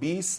20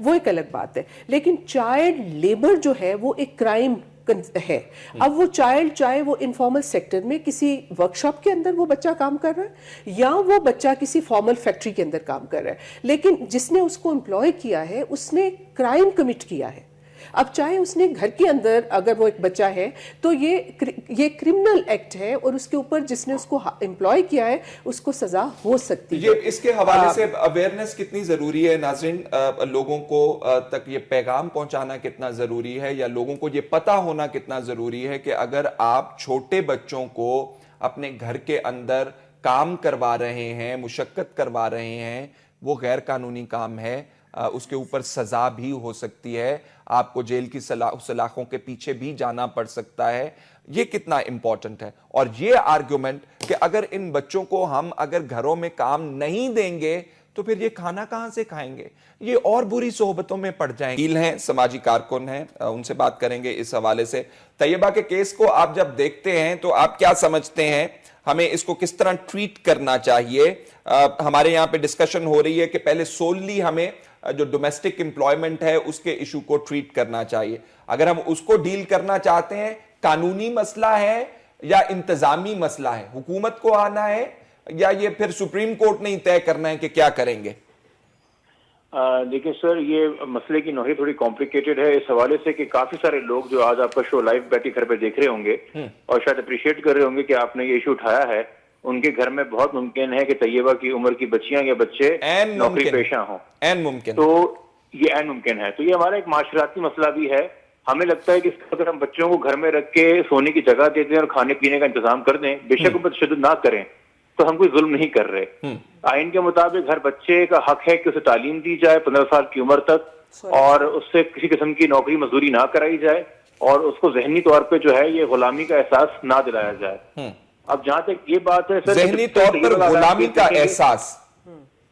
وہ ایک الگ بات ہے. لیکن چائلڈ لیبر جو ہے وہ ایک کرائم ہے. اب وہ چائلڈ چاہے وہ انفارمل سیکٹر میں کسی ورکشاپ کے اندر وہ بچہ کام کر رہا ہے یا وہ بچہ کسی فارمل فیکٹری کے اندر کام کر رہا ہے, لیکن جس نے اس کو امپلوائے کیا ہے اس نے کرائم کمٹ کیا ہے. اب چاہے اس نے گھر کے اندر اگر وہ ایک بچہ ہے تو یہ کرمنل ایکٹ ہے, اور اس کے اوپر جس نے اس کو امپلائی کیا ہے اس کو سزا ہو سکتی ہے. اس کے حوالے سے اویئرنیس کتنی ضروری ہے ناظرین, لوگوں کو تک یہ پیغام پہنچانا کتنا ضروری ہے, یا لوگوں کو یہ پتا ہونا کتنا ضروری ہے کہ اگر آپ چھوٹے بچوں کو اپنے گھر کے اندر کام کروا رہے ہیں, مشقت کروا رہے ہیں, وہ غیر قانونی کام ہے, اس کے اوپر سزا بھی ہو سکتی ہے, آپ کو جیل کی سلاخوں کے پیچھے بھی جانا پڑ سکتا ہے. یہ کتنا امپورٹنٹ ہے. اور یہ آرگیومنٹ کہ اگر ان بچوں کو ہم اگر گھروں میں کام نہیں دیں گے تو پھر یہ کھانا کہاں سے کھائیں گے, یہ اور بری صحبتوں میں پڑ جائیں گے. ہیں سماجی کارکن ہیں, ان سے بات کریں گے اس حوالے سے. طیبہ کے کیس کو آپ جب دیکھتے ہیں تو آپ کیا سمجھتے ہیں, ہمیں اس کو کس طرح ٹریٹ کرنا چاہیے؟ ہمارے یہاں پہ ڈسکشن ہو رہی ہے کہ پہلے سوللی ہمیں جو ڈومیسٹک امپلائمنٹ ہے اس کے ایشو کو ٹریٹ کرنا چاہیے. اگر ہم اس کو ڈیل کرنا چاہتے ہیں, قانونی مسئلہ ہے یا انتظامی مسئلہ ہے, حکومت کو آنا ہے یا یہ پھر سپریم کورٹ نے ہی طے کرنا ہے کہ کیا کریں گے؟ دیکھیں سر, یہ مسئلے کی نوعیت تھوڑی کمپلیکیٹڈ ہے اس حوالے سے کہ کافی سارے لوگ جو آج آپ کا شو لائیو بیٹھ کے گھر پہ دیکھ رہے ہوں گے اور شاید اپریشیٹ کر رہے ہوں گے کہ آپ نے یہ ایشو اٹھایا ہے, ان کے گھر میں بہت ممکن ہے کہ طیبہ کی عمر کی بچیاں یا بچے نوکری پیشہ ہوں. تو یہ عین ممکن ہے. تو یہ ہمارا ایک معاشرتی مسئلہ بھی ہے. ہمیں لگتا ہے کہ اگر ہم بچوں کو گھر میں رکھ کے سونے کی جگہ دے دیں اور کھانے پینے کا انتظام کر دیں, بے شک وہ تشدد نہ کریں, تو ہم کوئی ظلم نہیں کر رہے. آئین کے مطابق ہر بچے کا حق ہے کہ اسے تعلیم دی جائے 15 سال کی عمر تک, اور اس سے کسی قسم کی نوکری مزدوری نہ کرائی جائے, اور اس کو ذہنی طور پہ جو ہے یہ غلامی کا احساس نہ دلایا جائے. اب جہاں تک یہ بات ہے سر, ذہنی طور پر غلامی کا احساس,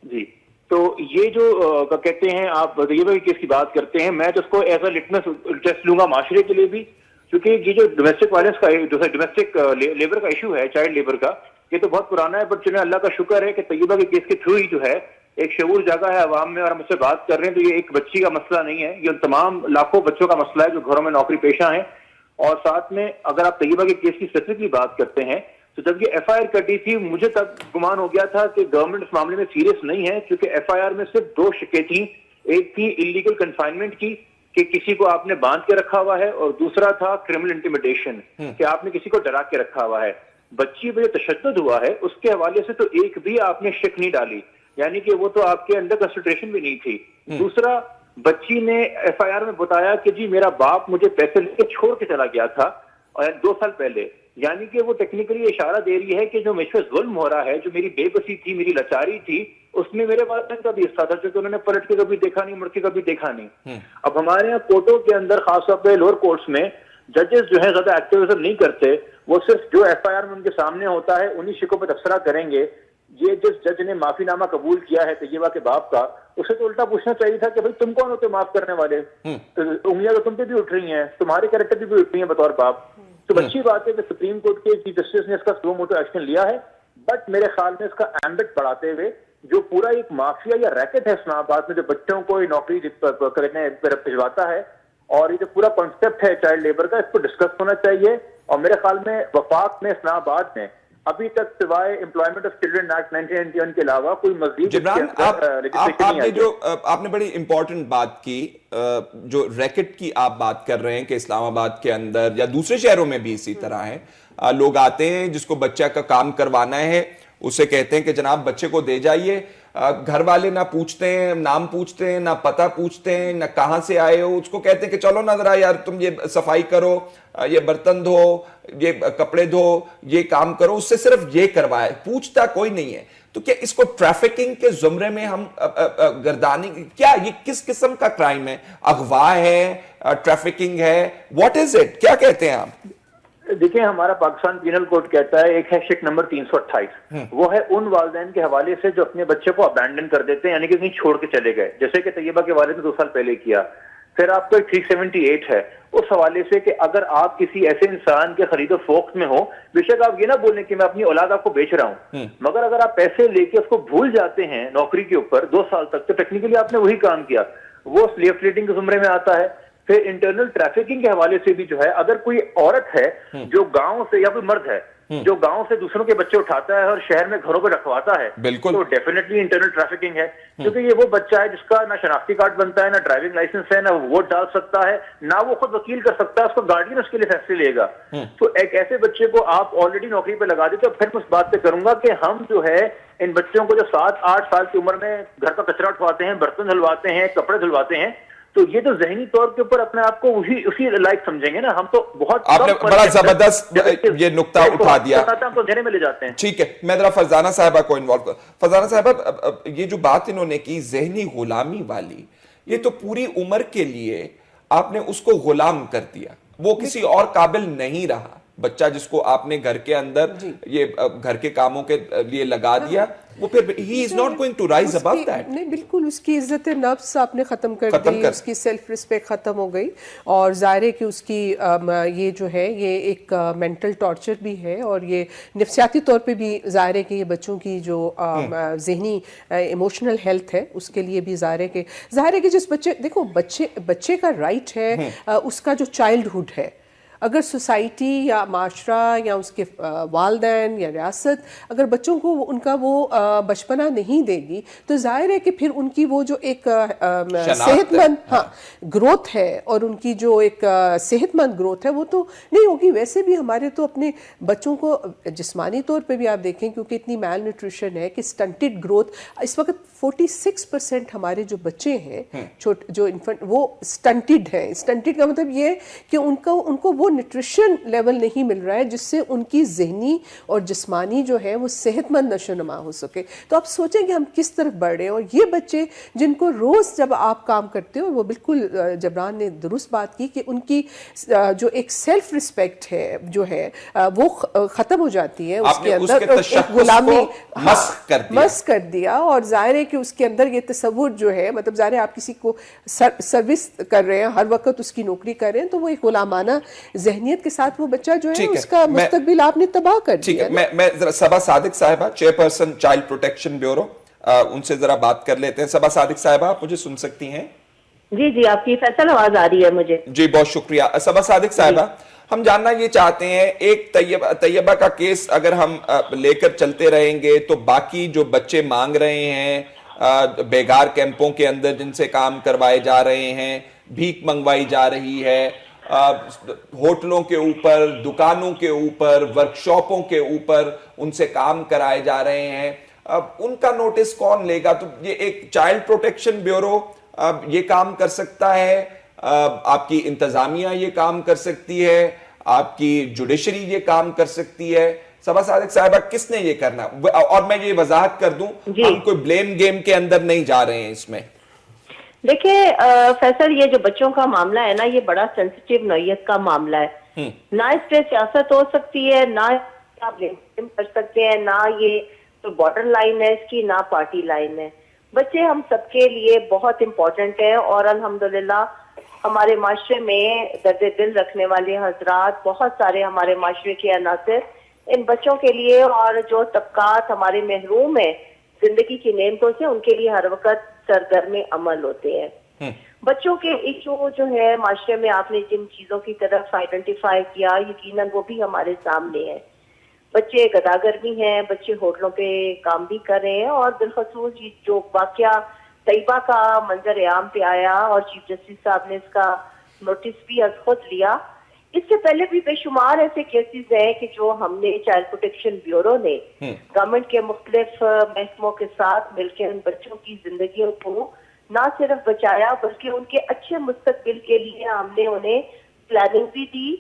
جی, تو یہ جو کہتے ہیں آپ طیبہ کے کیس کی بات کرتے ہیں, میں تو اس کو ایز اے لٹمس ٹیسٹ لوں گا معاشرے کے لیے بھی, کیونکہ یہ جو ڈومیسٹک وائلنس کا ڈومیسٹک لیبر کا ایشو ہے, چائلڈ لیبر کا, یہ تو بہت پرانا ہے. بٹ چلیں اللہ کا شکر ہے کہ طیبہ کے کیس کے تھرو ہی جو ہے ایک شعور جاگا ہے عوام میں, اور ہم اس سے بات کر رہے ہیں. تو یہ ایک بچی کا مسئلہ نہیں ہے, یہ تمام لاکھوں بچوں کا مسئلہ ہے جو گھروں میں نوکری پیشہ ہیں. اور ساتھ میں اگر آپ طیبہ کے کیس کی اسپیسیفکلی بات کرتے ہیں تو جب یہ ایف آئی آر کٹی تھی مجھے تب گمان ہو گیا تھا کہ گورنمنٹ اس معاملے میں سیریس نہیں ہے, کیونکہ ایف آئی آر میں صرف 2 شکیں تھیں. ایک تھی انلیگل کنفائنمنٹ کی کہ کسی کو آپ نے باندھ کے رکھا ہوا ہے, اور دوسرا تھا کرمنل انٹیمیڈیشن کہ آپ نے کسی کو ڈرا کے رکھا ہوا ہے. بچی پہ جو تشدد ہوا ہے اس کے حوالے سے تو ایک بھی آپ نے شک نہیں ڈالی, یعنی کہ وہ تو آپ کے انڈر کنسیڈریشن بھی نہیں تھی. دوسرا, بچی نے ایف آئی آر میں بتایا کہ جی میرا باپ مجھے پیسے لے کے چھوڑ کے چلا گیا تھا 2 سال پہلے, یعنی کہ وہ ٹیکنیکلی اشارہ دے رہی ہے کہ جو مجھ پہ ظلم ہو رہا ہے, جو میری بے بسی تھی, میری لاچاری تھی, اس میں میرے والدین کا بھی حصہ تھا, کیونکہ انہوں نے پلٹ کے کبھی دیکھا نہیں, مڑ کے کبھی دیکھا نہیں. اب ہمارے یہاں کورٹوں کے اندر خاص طور پہ لوور کورٹس میں ججز جو ہے زیادہ ایکٹیویزم نہیں کرتے, وہ صرف جو ایف آئی آر میں ان کے سامنے ہوتا ہے انہی شکوں پہ تبصرہ کریں گے. یہ جس جج نے معافی نامہ قبول کیا ہے طیبہ کے باپ کا, اسے تو الٹا پوچھنا چاہیے تھا کہ بھائی تم کون ہوتے معاف کرنے والے, انگلیاں تو تم پہ بھی اٹھ رہی ہیں, تمہارے کریکٹر بھی اٹھ رہی ہیں بطور باپ. تو اچھی بات ہے کہ سپریم کورٹ کے چیف جسٹس نے اس کا سلو موٹو ایکشن لیا ہے, بٹ میرے خیال میں اس کا ایمبٹ بڑھاتے ہوئے جو پورا ایک مافیا یا ریکٹ ہے اسلام آباد میں جو بچوں کو نوکری کرنے بھجواتا ہے, اور یہ جو پورا کانسیپٹ ہے چائلڈ لیبر کا, اس کو ڈسکس ہونا چاہیے. اور میرے خیال میں وفاق میں اسلام آباد میں ابھی تک سوائے امپلائمنٹ آف چلڈرن ایکٹ 1991 کے علاوہ کوئی مزید آپ نے بڑی امپورٹنٹ بات کی, جو ریکٹ کی آپ بات کر رہے ہیں کہ اسلام آباد کے اندر یا دوسرے شہروں میں بھی اسی طرح ہے. لوگ آتے ہیں جس کو بچہ کا کام کروانا ہے, اسے کہتے ہیں کہ جناب بچے کو دے جائیے, گھر والے نہ پوچھتے ہیں, نام پوچھتے ہیں, نہ پتہ پوچھتے ہیں, نہ کہاں سے آئے ہو, اس کو کہتے ہیں کہ چلو نہ ذرا یار تم یہ صفائی کرو, یہ برتن دھو, یہ کپڑے دھو, یہ کام کرو, اس سے صرف یہ کروائے, پوچھتا کوئی نہیں ہے. تو کیا اس کو ٹریفکنگ کے زمرے میں ہم گردانی, کیا یہ کس قسم کا کرائم ہے؟ اغوا ہے, ٹریفکنگ ہے, واٹ از اٹ, کیا کہتے ہیں آپ؟ دیکھیں ہمارا پاکستان پینل کوڈ کہتا ہے, ایک ہے شک نمبر 328, وہ ہے ان والدین کے حوالے سے جو اپنے بچے کو ابینڈن کر دیتے ہیں, یعنی کہ کہیں چھوڑ کے چلے گئے, جیسے کہ طیبہ کے والد نے 2 سال پہلے کیا. پھر آپ کو 378 ہے اس حوالے سے کہ اگر آپ کسی ایسے انسان کے خرید و فروخت میں ہو, بے شک آپ یہ نہ بولیں کہ میں اپنی اولاد آپ کو بیچ رہا ہوں, مگر اگر آپ پیسے لے کے اس کو بھول جاتے ہیں نوکری کے اوپر 2 سال تک, تو ٹیکنیکلی آپ نے وہی کام کیا. وہ سلیو ٹریڈنگ کے زمرے میں آتا ہے. پھر انٹرنل ٹریفکنگ کے حوالے سے بھی جو ہے اگر کوئی عورت ہے جو گاؤں سے یا کوئی مرد ہے جو گاؤں سے دوسروں کے بچے اٹھاتا ہے اور شہر میں گھروں پہ رکھواتا ہے تو ڈیفینیٹلی انٹرنل ٹریفکنگ ہے, کیونکہ یہ وہ بچہ ہے جس کا نہ شناختی کارڈ بنتا ہے, نہ ڈرائیونگ لائسنس ہے, نہ ووٹ ڈال سکتا ہے, نہ وہ خود وکیل کر سکتا ہے, اس کو گارڈین اس کے لیے فیصلے لے گا. تو ایک ایسے بچے کو آپ آلریڈی نوکری پہ لگا دیتے. پھر میں اس بات پہ کروں گا کہ ہم جو ہے ان بچوں کو جو 7-8 سال کی عمر میں گھر کا کچرا اٹھواتے ہیں, برتن دھلواتے ہیں, کپڑے دھلواتے ہیں, تو یہ تو ذہنی طور کے اوپر اپنے آپ کو اسی لائق سمجھیں گے نا. ہم تو بہت آپ نے بڑا زبردست یہ نقطہ اٹھا دیا, تو گھرے میں لے جاتے ہیں. ٹھیک ہے, میں ذرا فرزانہ صاحبہ کو انوالو کر. فرزانہ صاحبہ, یہ جو بات انہوں نے کی ذہنی غلامی والی, یہ تو پوری عمر کے لیے آپ نے اس کو غلام کر دیا, وہ کسی اور قابل نہیں رہا. بچہ جس کو آپ نے گھر کے اندر یہ گھر کے کاموں کے لیے لگا دیا, وہ پھر he is not going to rise above that. نہیں, بالکل اس کی عزت نفس آپ نے ختم کر دی, اس کی سیلف رسپیکٹ ختم ہو گئی, اور ظاہر ہے کہ اس کی یہ جو ہے یہ ایک مینٹل ٹارچر بھی ہے, اور یہ نفسیاتی طور پہ بھی ظاہر ہے کہ یہ بچوں کی جو ذہنی ایموشنل ہیلتھ ہے اس کے لیے بھی ظاہر ہے کہ جس دیکھو بچے کا رائٹ ہے اس کا جو چائلڈہڈ ہے. اگر سوسائٹی یا معاشرہ یا اس کے والدین یا ریاست اگر بچوں کو ان کا وہ بچپنا نہیں دے گی تو ظاہر ہے کہ پھر ان کی وہ جو ایک صحت مند گروتھ ہے اور ان کی جو ایک صحت مند گروتھ ہے وہ تو نہیں ہوگی. ویسے بھی ہمارے تو اپنے بچوں کو جسمانی طور پہ بھی آپ دیکھیں کیونکہ اتنی میل نیوٹریشن ہے کہ سٹنٹڈ گروتھ اس وقت 46% ہمارے جو بچے ہیں جو انفنٹ وہ سٹنٹڈ ہیں. سٹنٹڈ کا مطلب یہ کہ ان کو وہ نیوٹریشن لیول نہیں مل رہا ہے جس سے ان کی ذہنی اور جسمانی جو ہے وہ صحت مند نشو و نما ہو سکے. تو آپ سوچیں کہ ہم کس طرف بڑھ رہے ہیں, اور یہ بچے جن کو روز جب آپ کام کرتے ہو, وہ بالکل جبران نے درست بات کی کہ ان کی جو ایک سیلف رسپیکٹ ہے جو ہے وہ ختم ہو جاتی ہے, اس کے اندر ایک غلامی مسخ کر دیا. اور ظاہر ہے کہ اس کے اندر یہ تصور جو ہے مطلب ظاہر ہے آپ کسی کو سروس کر رہے ہیں, ہر وقت اس کی نوکری کر رہے ہیں, تو وہ ایک غلامانہ ذہنیت کے ساتھ وہ بچہ جو ہے اس کا مستقبل آپ نے تباہ کر دیا. میں ذرا صبا صادق صاحبہ, چیئرپرسن چائلڈ پروٹیکشن بیورو, ان سے ذرا بات کر لیتے ہیں. صبا صادق صاحبہ, آپ مجھے سن سکتی ہیں؟ جی آپ کی فیصل آواز آ رہی ہے مجھے. جی بہت شکریہ. صبا صادق صاحبہ, ہم جاننا یہ چاہتے ہیں, ایک طیبہ کا کیس اگر ہم لے کر چلتے رہیں گے تو باقی جو بچے مانگ رہے ہیں بیگار کیمپوں کے اندر جن سے کام کروائے جا رہے ہیں, بھیک منگوائی جا رہی ہے, ہوٹلوں کے اوپر, دکانوں کے اوپر, ورکشاپوں کے اوپر ان سے کام کرائے جا رہے ہیں, ان کا نوٹس کون لے گا؟ تو یہ ایک چائلڈ پروٹیکشن بیورو یہ کام کر سکتا ہے, آپ کی انتظامیہ یہ کام کر سکتی ہے, آپ کی جوڈیشری یہ کام کر سکتی ہے. صبا صادق صاحبہ, کس نے یہ کرنا؟ اور میں یہ وضاحت کر دوں, ہم کوئی بلیم گیم کے اندر نہیں جا رہے ہیں اس میں. دیکھیں فیصل, یہ جو بچوں کا معاملہ ہے نا, یہ بڑا سینسیٹیو نوعیت کا معاملہ ہے. نہ اس پہ سیاست ہو سکتی ہے, نہ آپ بلیم کر سکتے ہیں, نہ یہ تو بارڈر لائن ہے اس کی, نہ پارٹی لائن ہے. بچے ہم سب کے لیے بہت امپورٹنٹ ہیں, اور الحمدللہ ہمارے معاشرے میں درد دل رکھنے والے حضرات, بہت سارے ہمارے معاشرے کے عناصر ان بچوں کے لیے, اور جو طبقات ہمارے محروم ہیں زندگی کی نعمتوں سے, ان کے لیے ہر وقت سرگرم عمل ہوتے ہیں. بچوں کے ایشو جو ہے معاشرے میں آپ نے جن چیزوں کی طرف آئیڈینٹیفائی کیا, یقیناً وہ بھی ہمارے سامنے ہے. بچے گداگر بھی ہیں, بچے ہوٹلوں پہ کام بھی کر رہے ہیں, اور بالخصوص جو واقعہ طیبہ کا منظر عام پہ آیا اور چیف جسٹس صاحب نے اس کا نوٹس بھی از خود لیا, اس سے پہلے بھی بے شمار ایسے کیسز ہیں کہ جو ہم نے چائلڈ پروٹیکشن بیورو نے گورنمنٹ کے مختلف محکموں کے ساتھ مل کے ان بچوں کی زندگیوں کو نہ صرف بچایا بلکہ ان کے اچھے مستقبل کے لیے ہم نے انہیں پلاننگ بھی دی,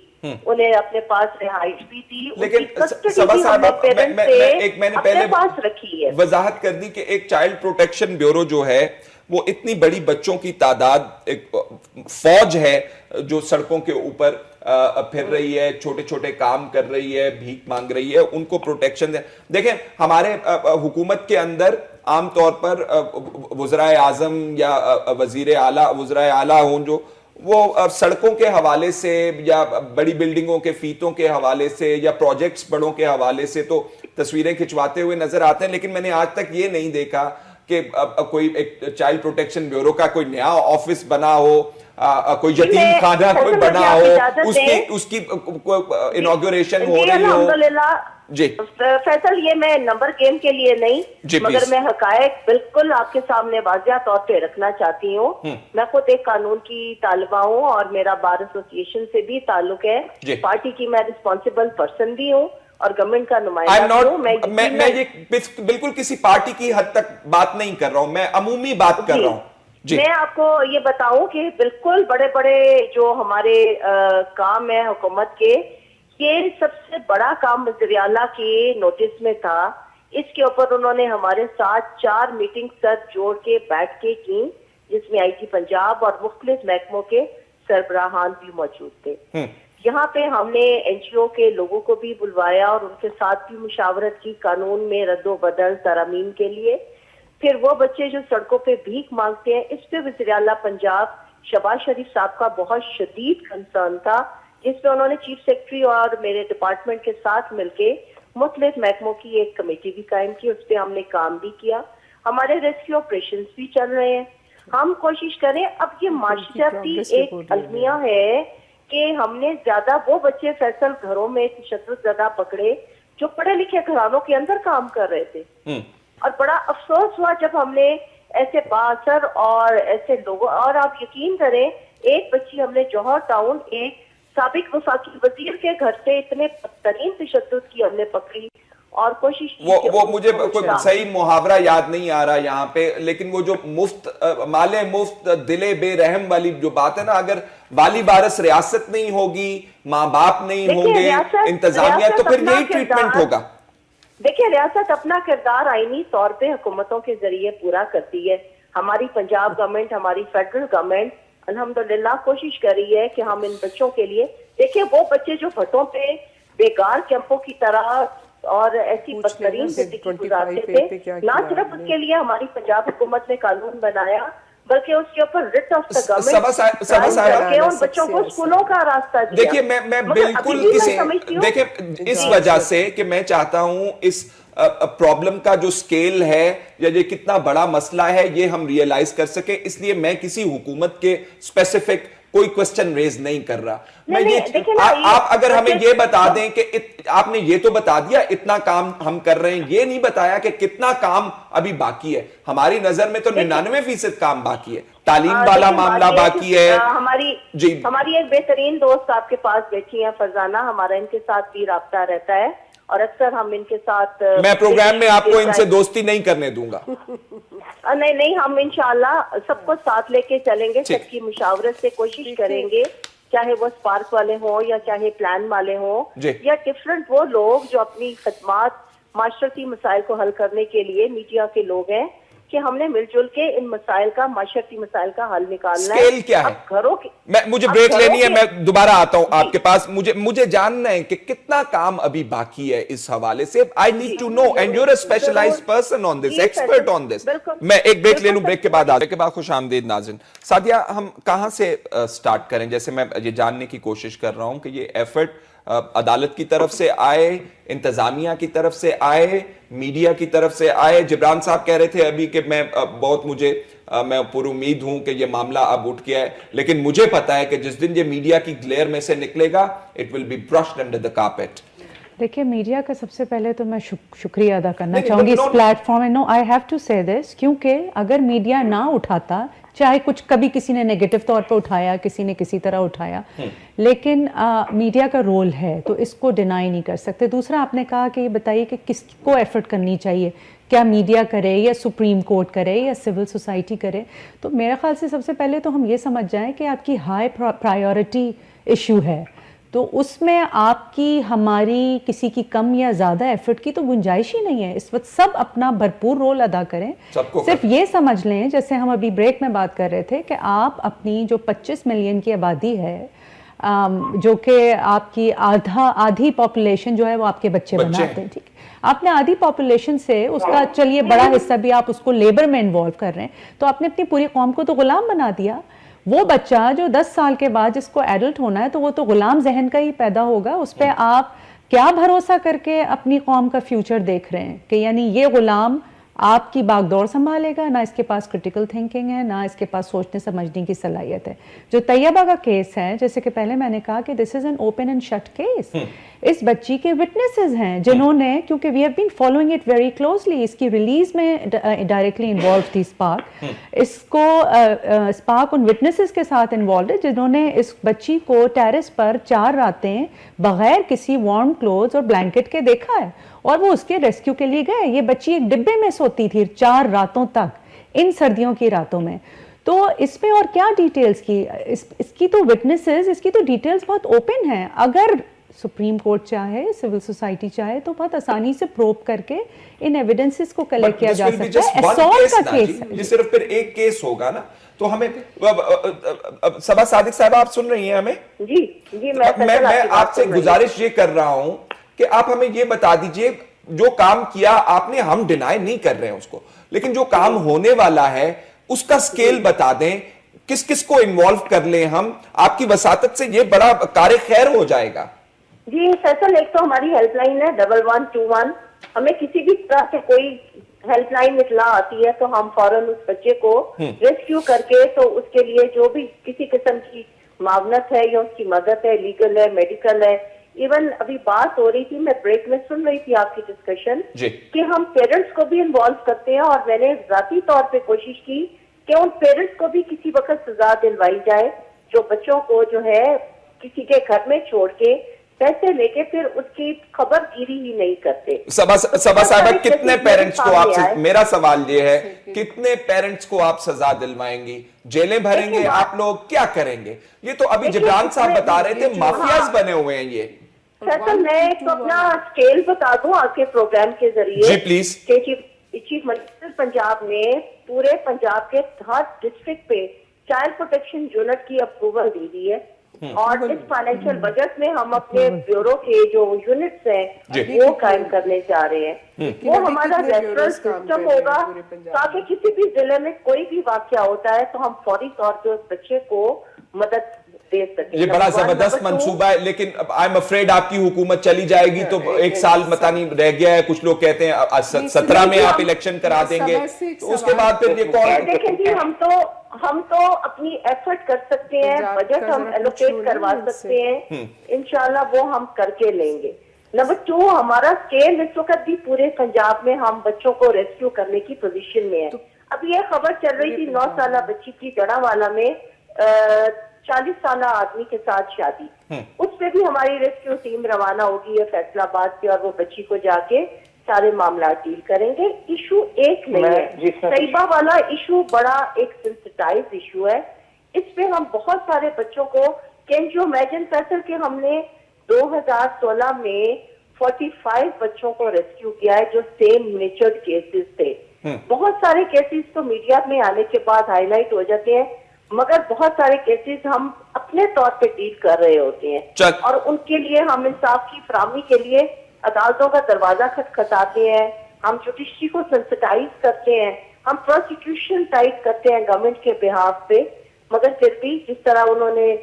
انہیں اپنے پاس رہائش بھی دی, لیکن صبا صاحبہ میں نے پہلے پاس رکھی ہے. وضاحت کر دی کہ ایک چائلڈ پروٹیکشن بیورو جو ہے وہ اتنی بڑی بچوں کی تعداد, ایک فوج ہے جو سڑکوں کے اوپر پھر رہی ہے, چھوٹے چھوٹے کام کر رہی ہے, بھیک مانگ رہی ہے, ان کو پروٹیکشن دے. دیکھیں ہمارے حکومت کے اندر عام طور پر وزرائے اعظم یا وزرائے اعلیٰ ہوں جو وہ سڑکوں کے حوالے سے یا بڑی بلڈنگوں کے فیتوں کے حوالے سے یا پروجیکٹس بڑوں کے حوالے سے تو تصویریں کھچواتے ہوئے نظر آتے ہیں, لیکن میں نے آج تک یہ نہیں دیکھا کہ کوئی ایک چائلڈ پروٹیکشن بیورو کا کوئی نیا آفس بنا ہو, کوئی یتیم خانہ کوئی بنا ہو, اس کی انوگریشن ہو رہی ہو. جی فیصل, یہ میں نمبر گیم کے لیے نہیں, مگر میں حقائق بالکل آپ کے سامنے واضح طور پہ رکھنا چاہتی ہوں. میں خود ایک قانون کی طالبہ ہوں اور میرا بار ایسوسی ایشن سے بھی تعلق ہے, پارٹی کی میں رسپانسبل پرسن بھی ہوں اور گورنمنٹ کا نمائندہ ہوں. میں یہ بالکل کسی پارٹی کی حد تک بات نہیں کر رہا ہوں, میں عمومی بات کر رہا ہوں. میں آپ کو یہ بتاؤں کہ بالکل بڑے بڑے جو ہمارے کام ہیں حکومت کے, یہ سب سے بڑا کام وزیر اعلیٰ کے نوٹس میں تھا. اس کے اوپر انہوں نے ہمارے ساتھ 4 میٹنگ سر جوڑ کے بیٹھ کے کی, جس میں آئی جی پنجاب اور مختلف محکموں کے سربراہان بھی موجود تھے. یہاں پہ ہم نے این جی او کے لوگوں کو بھی بلوایا اور ان کے ساتھ بھی مشاورت کی قانون میں رد و بدل ترامیم کے لیے. پھر وہ بچے جو سڑکوں پہ بھیک مانگتے ہیں, اس پہ وزیر اعلیٰ پنجاب شہباز شریف صاحب کا بہت شدید کنسرن تھا, جس پہ انہوں نے چیف سیکرٹری اور میرے ڈپارٹمنٹ کے ساتھ مل کے مختلف محکموں کی ایک کمیٹی بھی قائم کی. اس پہ ہم نے کام بھی کیا, ہمارے ریسکیو آپریشنز بھی چل رہے ہیں. ہم کوشش کریں, اب یہ معاشرتی ایک المیہ ہے کہ ہم نے زیادہ وہ بچے فیصل گھروں میں تشدد زدہ پکڑے جو پڑھے لکھے گھرانوں کے اندر کام کر رہے تھے, اور بڑا افسوس ہوا جب ہم نے ایسے بااثر اور ایسے لوگوں, اور آپ یقین کریں ایک بچی ہم نے جوہر ٹاؤن ایک سابق وفاقی وزیر کے گھر سے اتنے بدترین تشدد کی ہم نے پکڑی اور کوشش کی. وہ مجھے کوئی صحیح محاورہ یاد نہیں آ رہا یہاں پہ, لیکن وہ جو مفت مالے مفت دلے بے رحم والی جو بات ہے نا, اگر والی وارث ریاست نہیں ہوگی, ماں باپ نہیں ہوں گے, انتظامیہ, تو پھر یہی ٹریٹمنٹ ہوگا. دیکھیں ریاست اپنا کردار آئینی طور پہ حکومتوں کے ذریعے پورا کرتی ہے. ہماری پنجاب گورنمنٹ, ہماری فیڈرل گورنمنٹ الحمدللہ کوشش کر رہی ہے کہ ہم ان بچوں کے لیے, دیکھیں وہ بچے جو بھٹوں پہ بیکار کیمپوں کی طرح اور ایسی بدترین زندگی گزارتے تھے, نہ صرف اس کے لیے ہماری پنجاب حکومت نے قانون بنایا بلکہ اس کے اوپر ریٹ آف دا گورنمنٹ اور بچوں کو اسکولوں کا راستہ دیا. دیکھیے میں بالکل دیکھیں اس وجہ سے کہ میں چاہتا ہوں اس پرابلم کا جو سکیل ہے یا یہ کتنا بڑا مسئلہ ہے یہ ہم ریئلائز کر سکیں, اس لیے میں کسی حکومت کے اسپیسیفک کوئی کوسچن ریز نہیں کر رہا. آپ اگر ہمیں یہ بتا دیں کہ آپ نے یہ تو بتا دیا اتنا کام ہم کر رہے ہیں, یہ نہیں بتایا کہ کتنا کام ابھی باقی ہے. ہماری نظر میں تو 99% کام باقی ہے, تعلیم والا معاملہ باقی ہے. ہماری ایک بہترین دوست آپ کے پاس بیٹھی ہیں فرزانہ, ہمارا ان کے ساتھ بھی رابطہ رہتا ہے اور اکثر ہم ان کے ساتھ, میں پروگرام میں آپ کو ان سے دوستی نہیں کرنے دوں گا. نہیں, ہم انشاءاللہ سب کو ساتھ لے کے چلیں گے, سب کی مشاورت سے کوشش کریں گے, چاہے وہ اسپارک والے ہوں یا چاہے پلان والے ہوں یا ڈفرنٹ وہ لوگ جو اپنی خدمات معاشرتی مسائل کو حل کرنے کے لیے میڈیا کے لوگ ہیں, کہ ہم نے مل جل کے ان مسائل کا, معاشرتی مسائل کا حل نکالنا ہے. سکیل کیا ہے؟ مجھے بریک لینی ہے, میں دوبارہ آتا ہوں آپ کے پاس. مجھے جاننا ہے کہ کتنا کام ابھی باقی ہے اس حوالے سے. I need to know and you're a specialized person on this, expert on this. میں ایک بریک لے لوں, بریک کے بعد خوش آمدید ناظرین. سعدیہ, ہم کہاں سے سٹارٹ کریں؟ جیسے میں یہ جاننے کی کوشش کر رہا ہوں کہ یہ ایفرٹ عدالت کی طرف سے آئے, انتظامیہ کی طرف سے آئے, میڈیا کی طرف سے آئے. جبران صاحب کہہ رہے تھے ابھی کہ میں پر امید ہوں کہ یہ معاملہ اب اٹھ گیا ہے, لیکن مجھے پتا ہے کہ جس دن یہ میڈیا کی گلیر میں سے نکلے گا it will be brushed under the carpet. دیکھیں میڈیا کا سب سے پہلے تو میں شکریہ ادا کرنا چاہوں گی اس پلیٹ فارم میں. نو آئی ہیو ٹو سے دس, کیونکہ اگر میڈیا نہ اٹھاتا, چاہے کچھ کبھی کسی نے نیگیٹو طور پہ اٹھایا, کسی نے کسی طرح اٹھایا, لیکن میڈیا کا رول ہے تو اس کو ڈینائی نہیں کر سکتے. دوسرا آپ نے کہا کہ یہ بتائیے کہ کس کو ایفرٹ کرنی چاہیے, کیا میڈیا کرے یا سپریم کورٹ کرے یا سول سوسائٹی کرے. تو میرے خیال سے سب سے پہلے تو ہم یہ سمجھ جائیں کہ آپ کی ہائی پرائیورٹی ایشو ہے, تو اس میں آپ کی ہماری کسی کی کم یا زیادہ ایفرٹ کی تو گنجائش ہی نہیں ہے. اس وقت سب اپنا بھرپور رول ادا کریں. صرف یہ سمجھ لیں, جیسے ہم ابھی بریک میں بات کر رہے تھے, کہ آپ اپنی جو 25 ملین کی آبادی ہے, جو کہ آپ کی آدھی پاپولیشن جو ہے وہ آپ کے بچے بناتے ہیں, ٹھیک, آپ نے آدھی پاپولیشن سے اس کا چلیے بڑا حصہ بھی آپ اس کو لیبر میں انوالو کر رہے ہیں, تو آپ نے اپنی پوری قوم کو تو غلام بنا دیا. وہ بچہ جو 10 سال کے بعد جس کو ایڈلٹ ہونا ہے تو وہ تو غلام ذہن کا ہی پیدا ہوگا. اس پہ آپ کیا بھروسہ کر کے اپنی قوم کا فیوچر دیکھ رہے ہیں کہ یعنی یہ غلام آپ کی باغ دوڑ سنبھالے گا، نہ اس کے پاس کرٹیکل تھنکنگ ہے، نہ اس کے پاس سوچنے سمجھنے کی صلاحیت ہے. جو طیبہ کا کیس ہے، جیسے کہ پہلے میں نے کہا کہ this is an open and shut case. اس بچی کے وٹنسز ہیں جنہوں نے، کیونکہ we have been following it very closely, اس کی ریلیز میں ڈائریکٹلی انوالو تھی اسپارک. اس کو اسپارک ان وٹنسز کے ساتھ انوالوڈ ہے جنہوں نے اس بچی کو ٹیرس پر 4 راتیں بغیر کسی وارم کلوتھز اور بلینکٹ کے دیکھا ہے، اور وہ اس کے ریسکیو کے لیے گئے. یہ بچی ایک ڈبے میں سوتی تھی 4 راتوں تک، ان سردیوں کی راتوں میں. تو اس میں اور کیا ڈیٹیلز کی، اس کی تو وٹنسز، اس کی تو ڈیٹیلز بہت اوپن ہیں. اگر سپریم کورٹ چاہے، سول سوسائٹی چاہے تو بہت آسانی سے پروب کر کے ان ایویڈنسز کو کلیکٹ کیا جا سکتا ہے. اسالٹ کا کیس ہے، یہ صرف پھر ایک کیس ہوگا نا. تو ہمیں صبا صادق صاحبہ آپ سن رہی ہیں ہمیں؟ جی میں آپ سے گزارش یہ کر رہا ہوں کہ آپ ہمیں یہ بتا دیجئے، جو کام کیا آپ نے، ہم ڈینائی نہیں کر رہے ہیں اس کو، لیکن جو کام ہونے والا ہے اس کا سکیل بتا دیں، کس کس کو انوالو کر لیں ہم. آپ کی وساطت سے یہ بڑا کار خیر ہو جائے گا. جی فیصل، ایک تو ہماری ہیلپ لائن ہے 1121. ہمیں کسی بھی طرح سے کوئی ہیلپ لائن اطلاع آتی ہے تو ہم فوراً اس بچے کو ریسکیو کر کے، تو اس کے لیے جو بھی کسی قسم کی معاونت ہے یا اس کی مدد ہے، لیگل ہے، میڈیکل ہے. ایون ابھی بات ہو رہی تھی، میں بریک میں سن رہی تھی آپ کی ڈسکشن کہ ہم پیرنٹس کو بھی انوالو کرتے ہیں، اور میں نے ذاتی طور پہ کوشش کی کہ ان پیرنٹس کو بھی کسی وقت سزا دلوائی جائے جو بچوں کو جو ہے کسی کے گھر میں چھوڑ کے پیسے لے کے پھر اس کی خبر گیری ہی نہیں کرتے. صبا صاحبہ، کتنے پیرنٹس کو آپ سے، میرا سوال یہ ہے، کتنے پیرنٹس کو آپ سزا دلوائیں گی؟ جیلیں بھریں گے آپ لوگ؟ کیا کریں گے؟ یہ تو ابھی جبران صاحب بتا رہے تھے مافیاز بنے ہوئے ہیں یہ. فیصل، میں ایک اپنا اسکیل بتا دوں آپ کے پروگرام کے ذریعے. جی پلیز. چیف منسٹر پنجاب نے پورے پنجاب کے ہر ڈسٹرکٹ پہ چائلڈ پروٹیکشن یونٹ کی اپروول دی دی ہے، اور اس فائنینشیل بجٹ میں ہم اپنے بیورو کے جو یونٹس ہیں وہ قائم کرنے جا رہے ہیں. وہ ہمارا ریفرنس سسٹم ہوگا تاکہ کسی بھی ضلع میں کوئی بھی واقعہ ہوتا ہے تو ہم فوری طور پہ اس بچے کو مدد دے سکیں. یہ بڑا زبردست منصوبہ ہے، لیکن I'm afraid آپ کی حکومت چلی جائے گی تو 1 سال پتہ نہیں رہ گیا ہے. کچھ لوگ کہتے ہیں 17 میں آپ الیکشن کرا دیں گے، اس کے بعد پھر یہ کون؟ دیکھیں جی، ہم تو اپنی ایفرٹ کر سکتے ہیں، بجٹ ہم ایلوکیٹ کروا سکتے ہیں، انشاءاللہ وہ ہم کر کے لیں گے. نمبر 2، ہمارا اسکیل اس وقت بھی پورے پنجاب میں ہم بچوں کو ریسکیو کرنے کی پوزیشن میں ہے. اب یہ خبر چل رہی تھی 9 سالہ بچی کی جڑا والا میں 40 سالہ آدمی کے ساتھ شادی، اس پہ بھی ہماری ریسکیو ٹیم روانہ ہوگی ہے فیصل آباد سے، اور وہ بچی کو جا کے سارے معاملات ڈیل کریں گے. ایشو ایک نہیں ہے، طیبہ والا ایشو بڑا ایک سینسٹائز ایشو ہے. اس پہ ہم بہت سارے بچوں کو، کین یو امیجن فیصل کہ ہم نے 2016 میں 45 بچوں کو ریسکیو کیا ہے جو سیم نیچرڈ کیسز تھے. بہت سارے کیسز تو میڈیا میں آنے کے بعد ہائی لائٹ ہو جاتے ہیں، مگر بہت سارے کیسز ہم اپنے طور پہ ڈیل کر رہے ہوتے ہیں، اور ان کے لیے ہم انصاف کی فراہمی کے لیے عدالتوں کا دروازہ کھٹکھٹاتے ہیں. ہم جوڈیشری کو سینسٹائز کرتے ہیں، ہم پروسیکیوشن ٹائٹ کرتے ہیں گورنمنٹ کے بہاف پہ. مگر پھر بھی جس طرح انہوں نے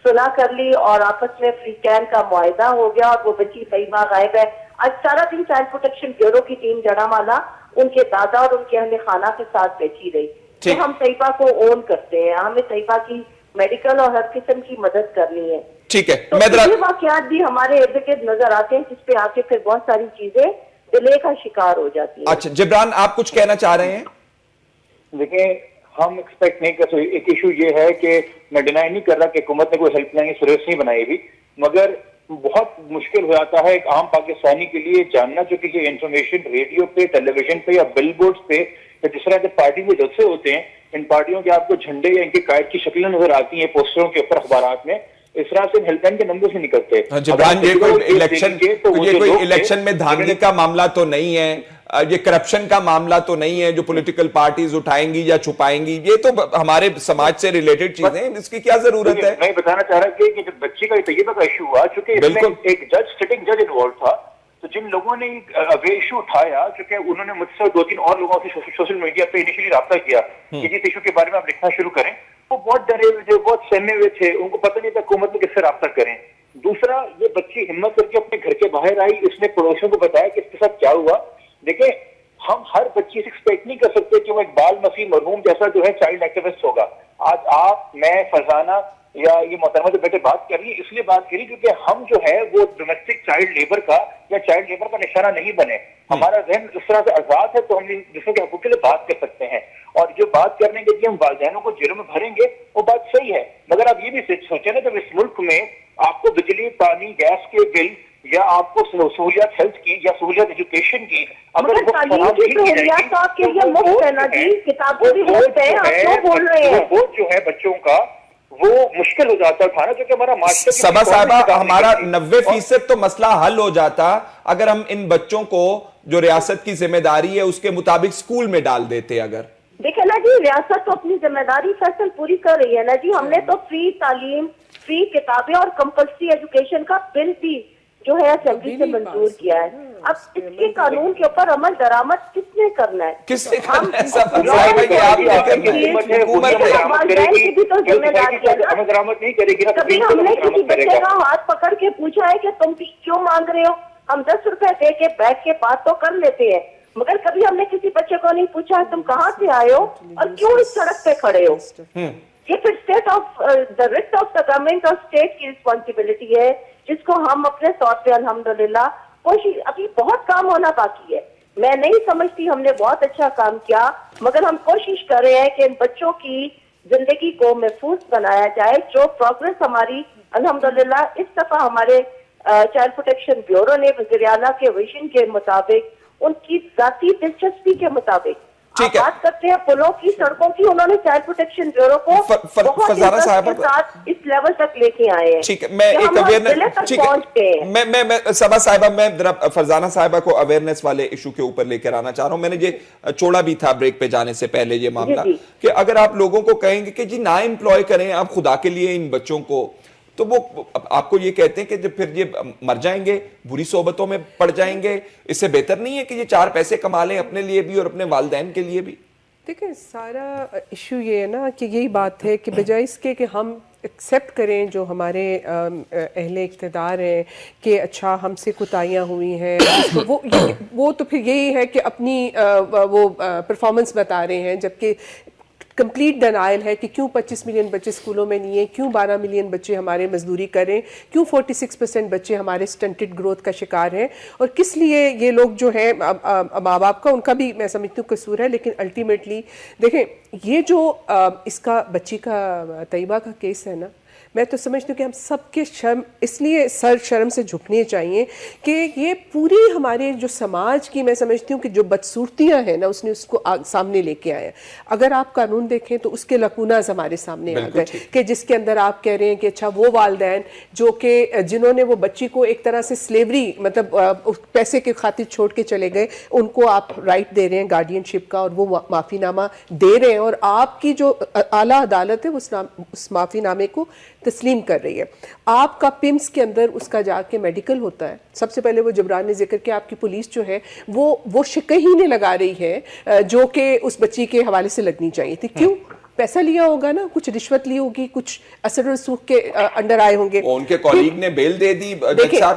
سنا کر لی اور آپس میں فری کین کا معاہدہ ہو گیا اور وہ بچی طیبہ غائب ہے. آج سارا دن چائلڈ پروٹیکشن بیورو کی ٹیم جڑا مالا ان کے دادا اور ان کے اہل خانہ کے ساتھ بیٹھی رہی. تو ہم طیبہ کو اون کرتے ہیں، ہمیں طیبہ کی میڈیکل اور ہر قسم کی مدد کرنی ہے. ٹھیک ہے، یہ واقعات بھی ہمارے ارد گرد نظر آتے ہیں جس پہ آ کے پھر بہت ساری چیزیں ڈیلے کا شکار ہو جاتی ہیں. اچھا جبران، آپ کچھ کہنا چاہ رہے ہیں؟ دیکھیں، ہم ایکسپیکٹ نہیں کر سکتے. ایک ایشو یہ ہے کہ میں ڈینائی نہیں کر رہا کہ حکومت نے کوئی ہیلپ لائن سروس نہیں بنائی بھی، مگر بہت مشکل ہو جاتا ہے ایک عام پاکستانی کے لیے جاننا جو کہ یہ انفارمیشن ریڈیو پہ، ٹیلی ویژن پہ یا بل بورڈز پہ یا جس طرح کے پارٹی کے جلسے ہوتے ہیں، ان پارٹیوں کے آپ کو جھنڈے یا ان کے قائد کی شکلیں نظر آتی ہیں پوسٹروں کے اوپر، اخبارات میں. اس طرح سے ہیلپ لائن کے نمبر سے نکلتے ہیں. جبران، یہ کوئی الیکشن میں دھاندلی کا معاملہ تو نہیں ہے، یہ کرپشن کا معاملہ تو نہیں ہے جو پولیٹیکل پارٹیز اٹھائیں گی یا چھپائیں گی. یہ تو ہمارے سماج سے ریلیٹڈ چیزیں ہیں، اس کی کیا ضرورت ہے؟ میں بتانا چاہ رہا کہ جب بچی کا طیبہ کا ایشو ہوا، چونکہ اس میں ایک سٹنگ جج انوالو تھا، تو جن لوگوں نے یہ ایشو اٹھایا، چونکہ انہوں نے مجھ سے 2-3 اور لوگوں سے سوشل میڈیا پہ انیشلی رابطہ کیا کہ جس ایشو کے بارے میں آپ لکھنا شروع کریں، وہ بہت ڈرے ہوئے تھے، بہت سہمے ہوئے تھے، ان کو پتہ نہیں تھا حکومت میں کس سے رابطہ کریں. دوسرا، یہ بچی ہمت کر کے اپنے گھر کے باہر آئی، اس نے پڑوسیوں کو بتایا کہ اس کے ساتھ کیا ہوا. دیکھیں، ہم ہر بچی سے ایکسپیکٹ نہیں کر سکتے کہ وہ اقبال مسیح مرحوم جیسا جو ہے چائلڈ ایکٹیوسٹ ہوگا. آج آپ, میں, فرزانہ یا یہ محترمہ جو بیٹے بات کر رہی ہے اس لیے بات کری کیونکہ ہم جو ہے وہ ڈومیسٹک چائلڈ لیبر کا یا چائلڈ لیبر کا نشانہ نہیں بنے. ہمارا ذہن اس طرح سے آزاد ہے تو ہم دوسروں کے حقوق کے لیے بات کر سکتے ہیں. اور جو بات کرنے کے کہ ہم والدینوں کو جرم میں بھریں گے وہ بات صحیح ہے, مگر آپ یہ بھی سوچیں نا جب اس ملک میں آپ کو بجلی, پانی, گیس کے بل یا آپ کو سہولیات ہیلتھ کی یا سہولیات ایجوکیشن کی اگر وہ جو ہے بچوں کا وہ مشکل ہو جاتا تھا نا, کیونکہ ہمارا معاشرہ صبا صاحبہ ہمارا 90% تو مسئلہ حل ہو جاتا اگر ہم ان بچوں کو جو ریاست کی ذمہ داری ہے اس کے مطابق اسکول میں ڈال دیتے. اگر دیکھیں نا جی, ریاست تو اپنی ذمہ داری فیصل پوری کر رہی ہے نا جی. ہم نے تو فری تعلیم, فری کتابیں اور کمپلسری ایجوکیشن کا بل بھی جو ہے اسمبلی سے منظور کیا ہے. اب اس کے قانون کے اوپر عمل درآمد کس نے کرنا ہے؟ کس نے کرنا ہے؟ سب کبھی ہم نے کسی بچے کا ہاتھ پکڑ کے پوچھا ہے کہ تم کیوں مانگ رہے ہو؟ ہم 10 روپے دے کے بیٹھ کے بات تو کر لیتے ہیں, مگر کبھی ہم نے کسی بچے کو نہیں پوچھا تم کہاں سے آئے ہو اور کیوں اس سڑک پہ کھڑے ہو. یہ پھر state of the rest of the government اور اسٹیٹ کی رسپانسبلٹی ہے جس کو ہم اپنے طور پہ الحمدللہ کوشش, ابھی بہت کام ہونا باقی ہے. میں نہیں سمجھتی ہم نے بہت اچھا کام کیا, مگر ہم کوشش کر رہے ہیں کہ ان بچوں کی زندگی کو محفوظ بنایا جائے. جو پروگرس ہماری الحمدللہ اس دفعہ ہمارے چائلڈ پروٹیکشن بیورو نے وزیر اعلیٰ کے ویژن کے مطابق ان کی ذاتی دلچسپی کے مطابق بات کرتے ہیں پلوں کی, سڑکوں کی, انہوں نے چائلڈ پروٹیکشن بیورو کو بہت کے ساتھ اس لیول تک لے کے آئے ہیں. ٹھیک ہے, میں ایک اویئرنیس, میں صبا صاحبہ, میں فرزانہ صاحبہ کو اویئرنیس والے ایشو کے اوپر لے کر آنا چاہ رہا ہوں. میں نے یہ چھوڑا بھی تھا بریک پہ جانے سے پہلے یہ معاملہ کہ اگر آپ لوگوں کو کہیں گے کہ جی نہ امپلوائے کریں آپ خدا کے لیے ان بچوں کو, تو وہ آپ کو یہ کہتے ہیں کہ جب پھر یہ مر جائیں گے, بری صحبتوں میں پڑ جائیں گے, اس سے بہتر نہیں ہے کہ یہ 4 پیسے کما لیں اپنے لیے بھی اور اپنے والدین کے لیے بھی. دیکھیں سارا ایشو یہ ہے نا کہ یہی بات ہے کہ بجائے اس کے کہ ہم ایکسیپٹ کریں جو ہمارے اہل اقتدار ہیں کہ اچھا ہم سے کوتاہیاں ہوئی ہیں, وہ تو پھر یہی ہے کہ اپنی وہ پرفارمنس بتا رہے ہیں, جبکہ کمپلیٹ ڈینائل ہے کہ کیوں 25 ملین بچے اسکولوں میں نہیں ہیں, کیوں 12 ملین بچے ہمارے مزدوری کریں, کیوں 46% بچے ہمارے سٹنٹڈ گروتھ کا شکار ہیں, اور کس لیے یہ لوگ جو ہیں ماں باپ کا ان کا بھی میں سمجھتی ہوں قصور ہے. لیکن الٹیمیٹلی دیکھیں یہ جو اس کا بچی کا طیبہ کا کیس ہے نا, میں تو سمجھتی ہوں کہ ہم سب کے شرم اس لیے سر شرم سے جھکنے چاہیے کہ یہ پوری ہمارے جو سماج کی میں سمجھتی ہوں کہ جو بدصورتیاں ہیں نا اس نے اس کو سامنے لے کے آیا. اگر آپ قانون دیکھیں تو اس کے لکوناز ہمارے سامنے آ گئے کہ جس کے اندر آپ کہہ رہے ہیں کہ اچھا وہ والدین جو کہ جنہوں نے وہ بچی کو ایک طرح سے سلیوری مطلب پیسے کے خاطر چھوڑ کے چلے گئے, ان کو آپ رائٹ دے رہے ہیں گارڈین شپ کا اور وہ معافی نامہ دے رہے ہیں, اور آپ کی جو اعلیٰ عدالت ہے اس معافی نامے کو تسلیم کر رہی ہے. آپ کا پمس کے اندر اس کا جا کے میڈیکل ہوتا ہے. سب سے پہلے وہ جبران نے ذکر کیا آپ کی پولیس جو ہے وہ شکیں ہی نہیں لگا رہی ہے جو کہ اس بچی کے حوالے سے لگنی چاہیے تھی. کیوں؟ پیسہ لیا ہوگا نا, کچھ رشوت لی ہوگی, کچھ اثر و رسوخ کے انڈر آئے ہوں گے, ان کے کولیگ نے بیل دے دی.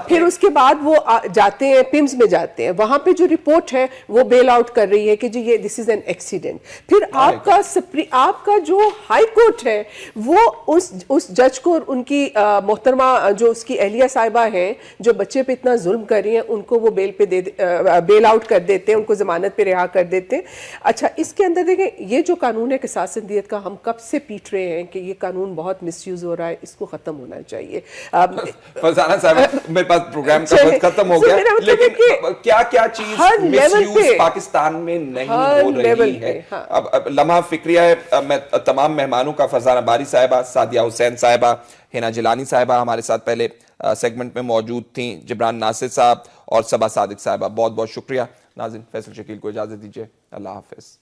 پھر اس کے بعد وہ جاتے ہیں پمز میں جاتے ہیں, وہاں پہ جو رپورٹ ہے وہ بیل آؤٹ کر رہی ہے کہ جی یہ دس از این ایکسیڈنٹ. پھر آپ کا جو ہائی کورٹ ہے وہ اس جج کو ان کی محترمہ جو اس کی اہلیہ صاحبہ ہیں جو بچے پہ اتنا ظلم کر رہی ہیں ان کو وہ بیل آؤٹ کر دیتے ہیں, ان کو ضمانت پہ رہا کر دیتے ہیں. اچھا اس کے اندر دیکھیں یہ جو قانون ہے قصاص دیت کا, ہم کب سے پیٹ رہے ہیں کہ یہ قانون بہت مس یوز ہو رہا ہے, اس کو ختم ہونا چاہیے. فرزانہ صاحب میرے پاس پروگرام کا وقت ختم ہو گیا, لیکن کیا چیز مس یوز پاکستان میں نہیں ہو رہی ہے. اب لمحہ فکریہ ہے, میں تمام مہمانوں کا, فرزانہ باری صاحبہ, سعدیہ حسین صاحبہ, ہینا جیلانی صاحبہ ہمارے ساتھ پہلے سیگمنٹ میں موجود تھیں, جبران ناصر صاحب اور صبا صادق صاحبہ, بہت بہت شکریہ. ناظرین فیصل شکیل کو اجازت دیجیے, اللہ حافظ.